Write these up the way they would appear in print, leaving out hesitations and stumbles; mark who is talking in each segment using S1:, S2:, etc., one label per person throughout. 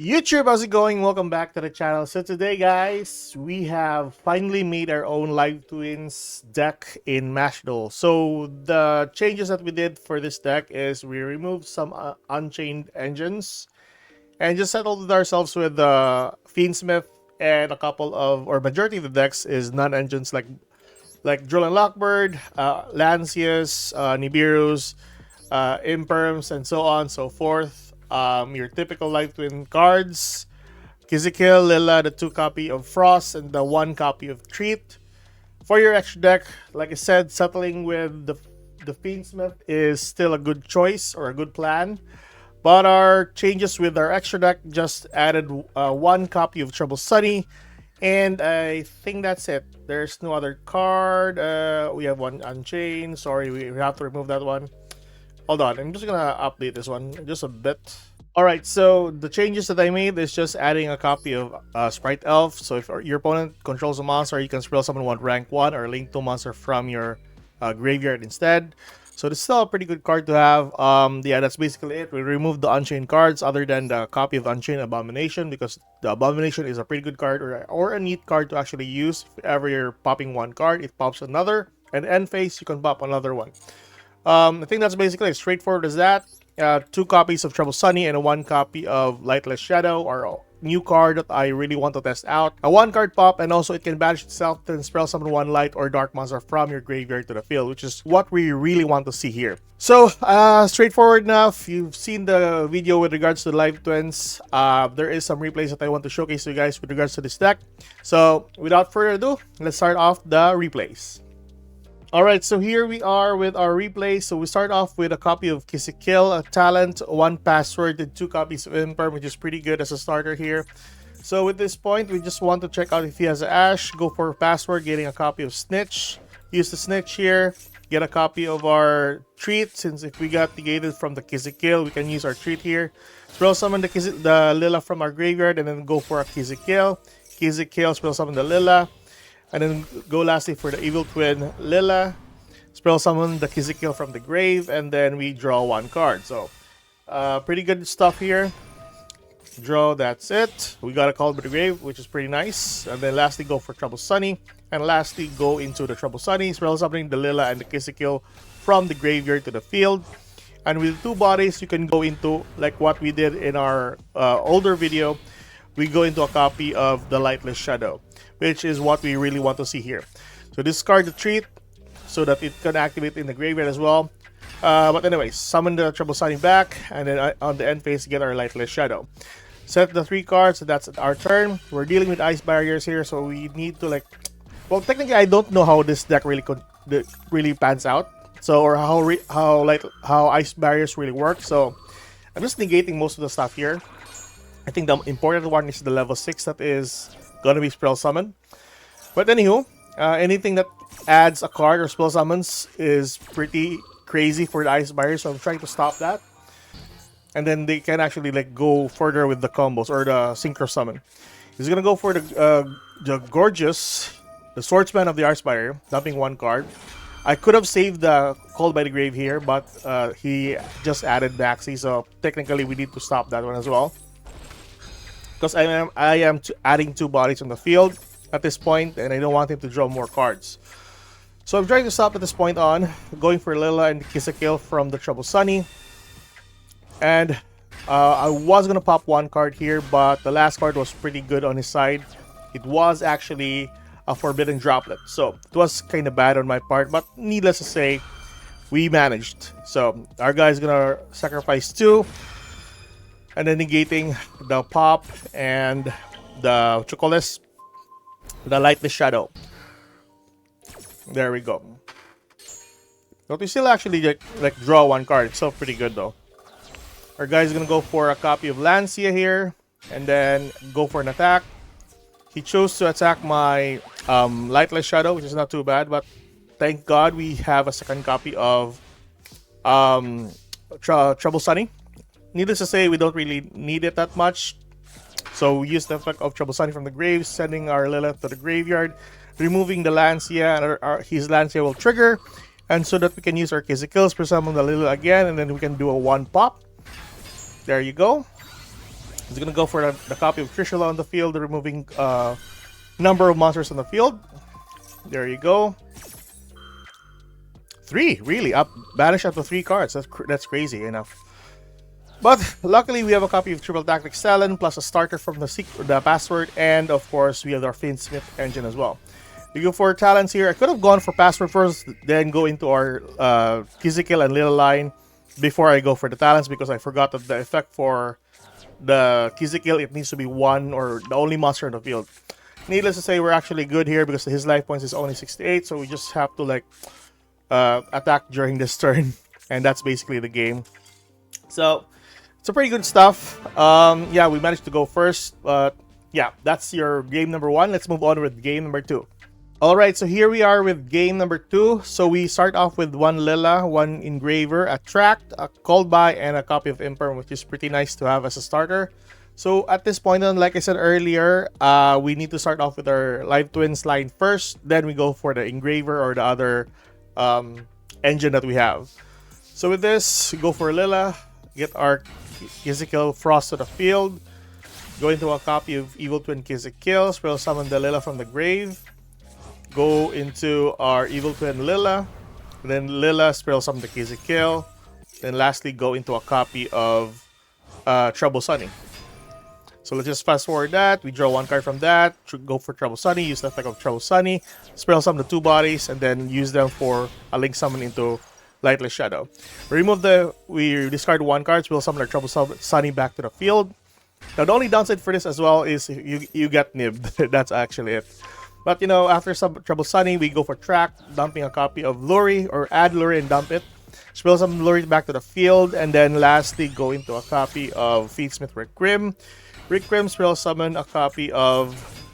S1: YouTube, how's it going? Welcome back to the channel. So today, guys, we have finally made our own Live Twins deck in Duel. So the changes that we did for this deck is we removed some unchained engines and just settled with ourselves with the Fiendsmith, and a couple of, or majority of the decks is non-engines like Duel and Lockbird, Lancius, Nibiru's, Imperms, and so on and so forth. Your typical Life Twin cards, Kizikil, Lila, the 2 copy of Frost, and the 1 copy of Treat. For your extra deck, like I said, settling with the Fiendsmith is still a good choice or a good plan. But our changes with our extra deck just added 1 copy of Trouble Sunny, and I think that's it. There's no other card. We have 1 Unchained. Sorry, we have to remove that one. Hold on, I'm just gonna update this one just a bit. Alright, so the changes that I made is just adding a copy of Sprite Elf. So if your opponent controls a monster, you can spell summon one rank 1 or link 2 monster from your graveyard instead. So this is still a pretty good card to have. Yeah, that's basically it. We removed the Unchained cards other than the copy of Unchained Abomination, because the Abomination is a pretty good card or a neat card to actually use. If ever you're popping one card, it pops another. And end phase, you can pop another one. I think that's basically as straightforward as that. 2 copies of Trouble Sunny and a 1 copy of Lightless Shadow are a new card that I really want to test out. A 1 card pop, and also it can banish itself and spell summon 1 light or dark monster from your graveyard to the field, which is what we really want to see here. So, straightforward enough. You've seen the video with regards to the Live Twins. There is some replays that I want to showcase to you guys with regards to this deck. So, without further ado, let's start off the replays. Alright, so here we are with our replay. So we start off with a copy of Kizikil, a talent, 1 password, and 2 copies of Imperm, which is pretty good as a starter here. So at this point, we just want to check out if he has an Ash. Go for password, getting a copy of Snitch. Use the Snitch here. Get a copy of our Treat, since if we got negated from the Kizikil, we can use our Treat here. Spell summon the Lila from our graveyard, and then go for a Kizikil. Kizikil, spell summon the Lila. And then go lastly for the Evil Twin Lila. Spell summon the Kizikil from the grave, and then we draw 1 card. So, pretty good stuff here. Draw, that's it. We got a Call by the Grave, which is pretty nice. And then lastly, go for Trouble Sunny. And lastly, go into the Trouble Sunny. Spell summoning the Lila and the Kizikil from the graveyard to the field. And with 2 bodies, you can go into, like what we did in our older video, we go into a copy of the Lightless Shadow, which is what we really want to see here. So discard the Treat so that it can activate in the graveyard as well. But anyways, summon the Trouble Sunny back, and then on the end phase, get our Lightless Shadow. Set the 3 cards, so that's our turn. We're dealing with ice barriers here, so we need to well, technically, I don't know how this deck really pans out. So, or how ice barriers really work. So, I'm just negating most of the stuff here. I think the important one is the level 6 that is gonna be spell summon. But anywho, anything that adds a card or spell summons is pretty crazy for the ice barrier, so I'm trying to stop that. And then they can actually go further with the combos or the synchro summon. He's gonna go for the Gorgeous, the Swordsman of the Ice Barrier, dumping 1 card. I could have saved the Call by the Grave here, but he just added Baxi, so technically we need to stop that one as well. Because I am adding 2 bodies on the field at this point, and I don't want him to draw more cards. So I'm trying to stop at this point on, going for Lila and Kizikil from the Trouble Sunny. And I was going to pop 1 card here, but the last card was pretty good on his side. It was actually a Forbidden Droplet, so it was kind of bad on my part, but needless to say, we managed. So our guy is going to sacrifice 2. And then negating the pop and the Chocolis, the Lightless Shadow. There we go. But we still actually draw 1 card. It's still pretty good though. Our guy's gonna go for a copy of Lancia here, and then go for an attack. He chose to attack my Lightless Shadow, which is not too bad, but thank God we have a second copy of Trouble Sunny. Needless to say, we don't really need it that much. So we use the effect of Trouble Sunny from the grave, sending our Lilith to the graveyard, removing the Lancia, and his Lancia will trigger. And so that we can use our Kizikils for summon the Lilith again, and then we can do a 1 pop. There you go. He's gonna go for the copy of Trishula on the field, removing number of monsters on the field. There you go. 3, really? Banish up to 3 cards. That's crazy enough. But luckily, we have a copy of Triple Tactics Talon, plus a starter from the password, and of course, we have our Finsmith engine as well. We go for talents here. I could have gone for password first, then go into our Kizikil and Little Line before I go for the talents, because I forgot that the effect for the Kizikil, it needs to be 1 or the only monster in the field. Needless to say, we're actually good here because his life points is only 68, so we just have to like attack during this turn, and that's basically the game. So it's a pretty good stuff. Yeah, we managed to go first, but yeah, that's your game number 1. Let's move on with game number 2. Alright, so here we are with game number 2. So we start off with 1 Lila, 1 Engraver, a Tract, a Called By, and a copy of Imperm, which is pretty nice to have as a starter. So at this point, like I said earlier, we need to start off with our Live Twins line first. Then we go for the Engraver or the other engine that we have. So with this, we go for Lila, get our Kizikil Frost to the field, go into a copy of Evil Twin Kizikil, spell summon the Lila from the grave, go into our Evil Twin Lila, then Lila, spell summon the Kizikil, then lastly go into a copy of Trouble Sunny. So let's just fast forward that. We draw 1 card from that, go for Trouble Sunny, use the effect of Trouble Sunny, spell summon the 2 bodies, and then use them for a link summon into Lightless Shadow. We discard 1 card, spell summon our Trouble Sunny back to the field. Now the only downside for this as well is you get nibbed. That's actually it. But you know, after Trouble Sunny, we go for Tract, dumping a copy of Luri, or add Luri and dump it. Spell some Luri back to the field, and then lastly go into a copy of Feedsmith Rick Grimm. Rick Grimm spell summon a copy of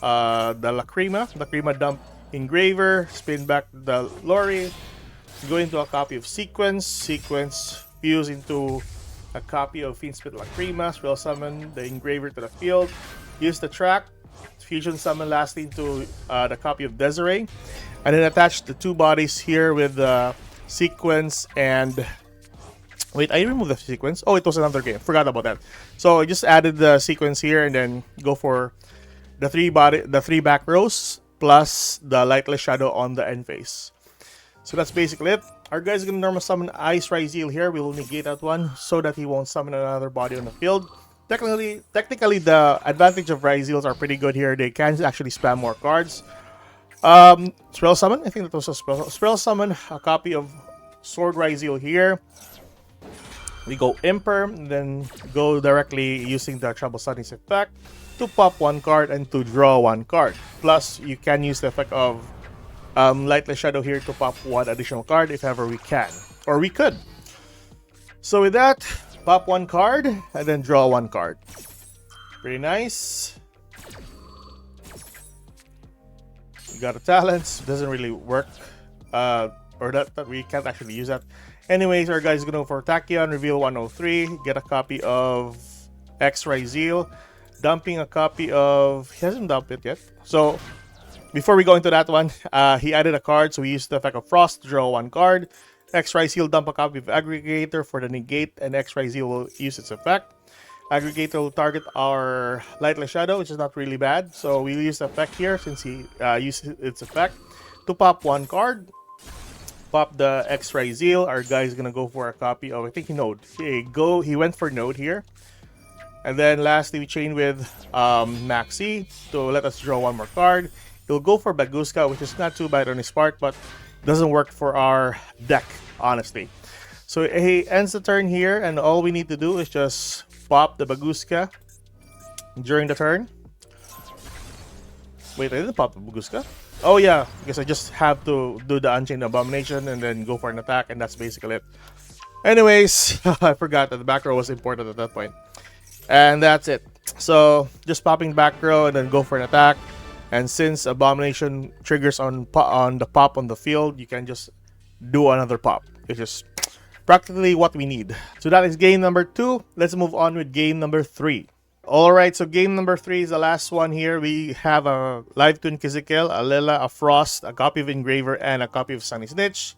S1: the Lacrima dump Engraver, spin back the Luri, go into a copy of Sequence, fuse into a copy of Feedsmith Lacrima, spell summon the Engraver to the field, use the Tract, fusion summon lastly into the copy of Desiree, and then attach the 2 bodies here with the Sequence and... Wait, I removed the Sequence. Oh, it was another game. Forgot about that. So I just added the Sequence here and then go for the 3 back rows plus the Lightless Shadow on the end phase. So that's basically it. Our guy's gonna normal summon Ice Ryzeal here. We will negate that one so that he won't summon another body on the field. Technically, the advantage of Ryzeals are pretty good here. They can actually spam more cards. Spell summon. I think that was a spell summon. A copy of Sword Ryzeal here. We go Imperm, then go directly using the Trouble Sunny's effect to pop 1 card and to draw 1 card. Plus, you can use the effect of Lightless Shadow here to pop 1 additional card if ever we can. Or we could. So with that, pop 1 card and then draw 1 card. Pretty nice. We got a talents. Doesn't really work. Or that we can't actually use that. Anyways, our guy's gonna go for Tachyon, reveal 103, get a copy of X Ryzeal, dumping a copy of... He hasn't dumped it yet. So, before we go into that one, he added a card, so we used the effect of Frost to draw 1 card. X Ryzeal, dump a copy of Aggregator for the negate, and X Ryzeal will use its effect. Aggregator will target our Lightless Shadow, which is not really bad. So, we'll use the effect here since he used its effect to pop 1 card. Pop the X Ryzeal. Our guy's gonna go for a copy of, I think, Node. He went for Node here. And then lastly, we chain with Maxi to let us draw 1 more card. He'll go for Baguska, which is not too bad on his part, but doesn't work for our deck, honestly. So he ends the turn here, and all we need to do is just pop the Baguska during the turn. Wait, I didn't pop the Baguska? Oh yeah, because I just have to do the Unchained Abomination and then go for an attack, and that's basically it. Anyways, I forgot that the back row was important at that point. And that's it. So, just popping back row and then go for an attack. And since Abomination triggers on the pop on the field, you can just do another pop. It's just practically what we need. So that is game number 2. Let's move on with game number 3. Alright, so game number 3 is the last one here. We have a Live Twin Kizikil, a Lila, a Frost, a copy of Engraver, and a copy of Sunny Snitch,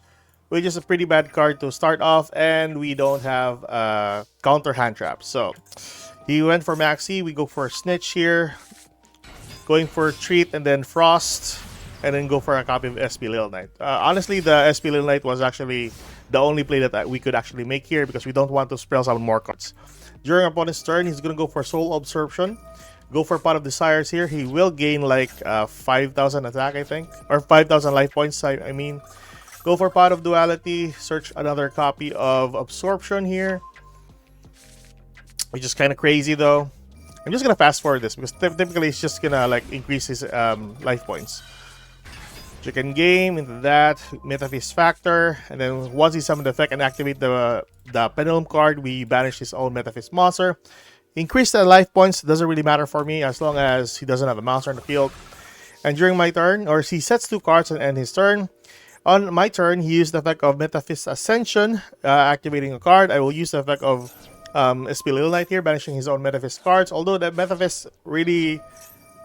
S1: which is a pretty bad card to start off, and we don't have counter hand traps. So He went for Maxi. We go for Snitch here. Going for Treat and then Frost. And then go for a copy of SP Little Knight. Honestly, the SP Little Knight was actually the only play that we could actually make here because we don't want to spell summon more cards. During opponent's turn, he's going to go for Soul Absorption. Go for Pot of Desires here. He will gain like 5,000 attack, I think. Or 5,000 life points, I mean. Go for Pot of Duality. Search another copy of Absorption here. Which is kind of crazy though. I'm just going to fast forward this because typically it's just going to like increase his life points. Chicken Game into that, Metaphys Factor, and then once he summoned the effect and activate the Pendulum card, we banish his own Metaphys monster. Increase the life points, doesn't really matter for me as long as he doesn't have a monster on the field. And during my turn, or he sets 2 cards and end his turn. On my turn, he used the effect of Metaphys Ascension, activating a card. I will use the effect of SP Little Knight here, banishing his own Metaphys cards. Although the Metaphys really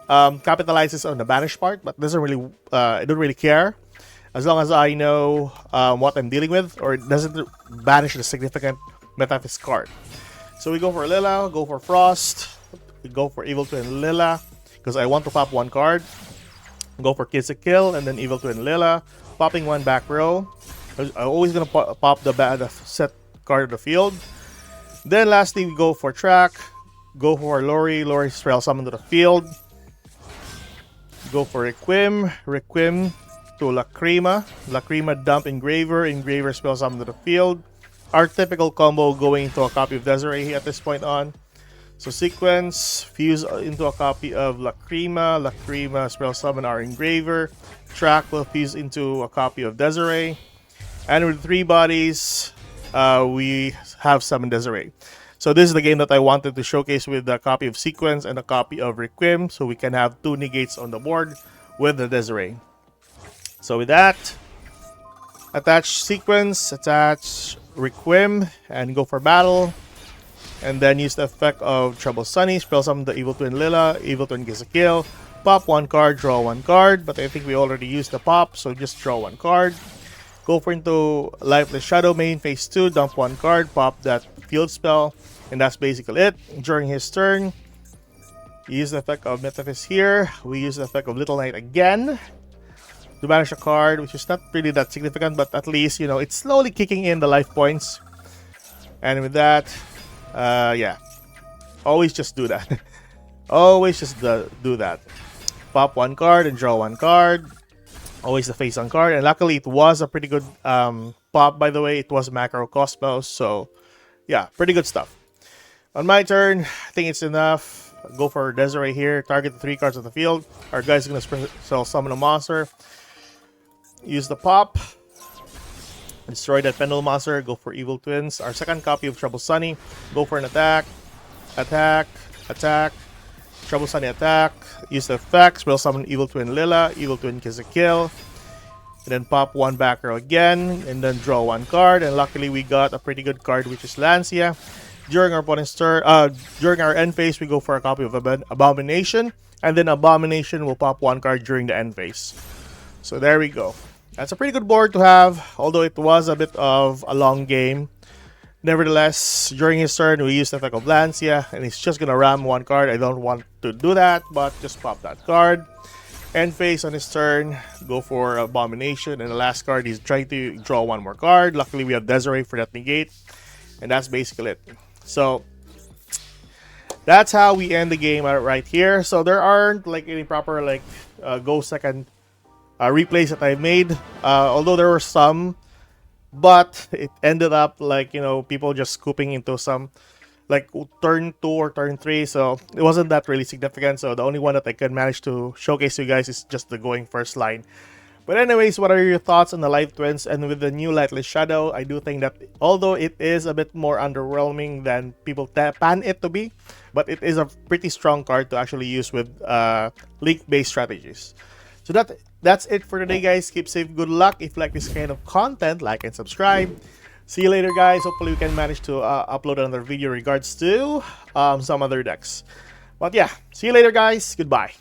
S1: capitalizes on the banish part, but doesn't really I don't really care as long as I know what I'm dealing with, or it doesn't banish the significant Metaphys card. So we go for Lila, go for Frost, we go for Evil Twin Lila because I want to pop 1 card. Go for Kiss a Kill and then Evil Twin Lila, popping 1 back row. I'm always gonna pop the set card of the field. Then lastly we go for Track, go for Lori spell summon to the field. Go for Requiem to Lacrima dump Engraver spell summon to the field. Our typical combo going into a copy of Desiree at this point on. So Sequence, fuse into a copy of Lacrima spell summon our Engraver. Track will fuse into a copy of Desiree. And with 3 bodies, we have summoned Desiree. So this is the game that I wanted to showcase with a copy of Sequence and a copy of Requiem, so we can have 2 negates on the board with the Desiree. So with that, attach Sequence, attach Requiem, and go for battle. And then use the effect of Trouble Sunny, spell summon the Evil Twin Lila, Evil Twin gets a kill, pop 1 card, draw 1 card, but I think we already used the pop, so just draw 1 card. Go for into Lifeless Shadow main, phase 2, dump 1 card, pop that field spell, and that's basically it. During his turn, he used the effect of Metaphys here. We use the effect of Little Knight again to banish a card, which is not really that significant, but at least, you know, it's slowly kicking in the life points. And with that, yeah, always just do that. Always just do that. Pop 1 card and draw 1 card. Always the face on card, and luckily it was a pretty good pop, by the way. It was macro Cosmos, so yeah, pretty good stuff. On my turn, I think it's enough. Go for Desiree here, target the 3 cards on the field. Our guy's gonna summon a monster. Use the pop, destroy that Pendulum monster, go for Evil Twins. Our second copy of Trouble Sunny, go for an attack, Trouble Sunny attack, use the effects, will summon Evil Twin Lila, Evil Twin Kiss a Kill, and then pop 1 back row again, and then draw 1 card, and luckily we got a pretty good card, which is Lancia. During our opponent's turn, during our end phase, we go for a copy of Abomination, and then Abomination will pop 1 card during the end phase. So there we go. That's a pretty good board to have, although it was a bit of a long game. Nevertheless, during his turn, we used the effect of Lancia, and he's just gonna ram 1 card. I don't want to do that, but just pop that card. End phase on his turn, go for Abomination, and the last card, he's trying to draw 1 more card. Luckily, we have Desiree for that negate, and that's basically it. So, that's how we end the game right here. So, there aren't like any proper like go second replays that I've made, although there were some. But it ended up like, you know, people just scooping into some like turn 2 or turn 3, so it wasn't that really significant. So the only one that I could manage to showcase to you guys is just the going first line. But anyways, what are your thoughts on the Life Twins? And with the new Lightless Shadow, I do think that although it is a bit more underwhelming than people pan it to be, but it is a pretty strong card to actually use with link-based strategies. So that's it for today, guys. Keep safe, good luck. If you like this kind of content, like and subscribe. See you later, guys. Hopefully we can manage to upload another video in regards to some other decks. But yeah, see you later, guys. Goodbye.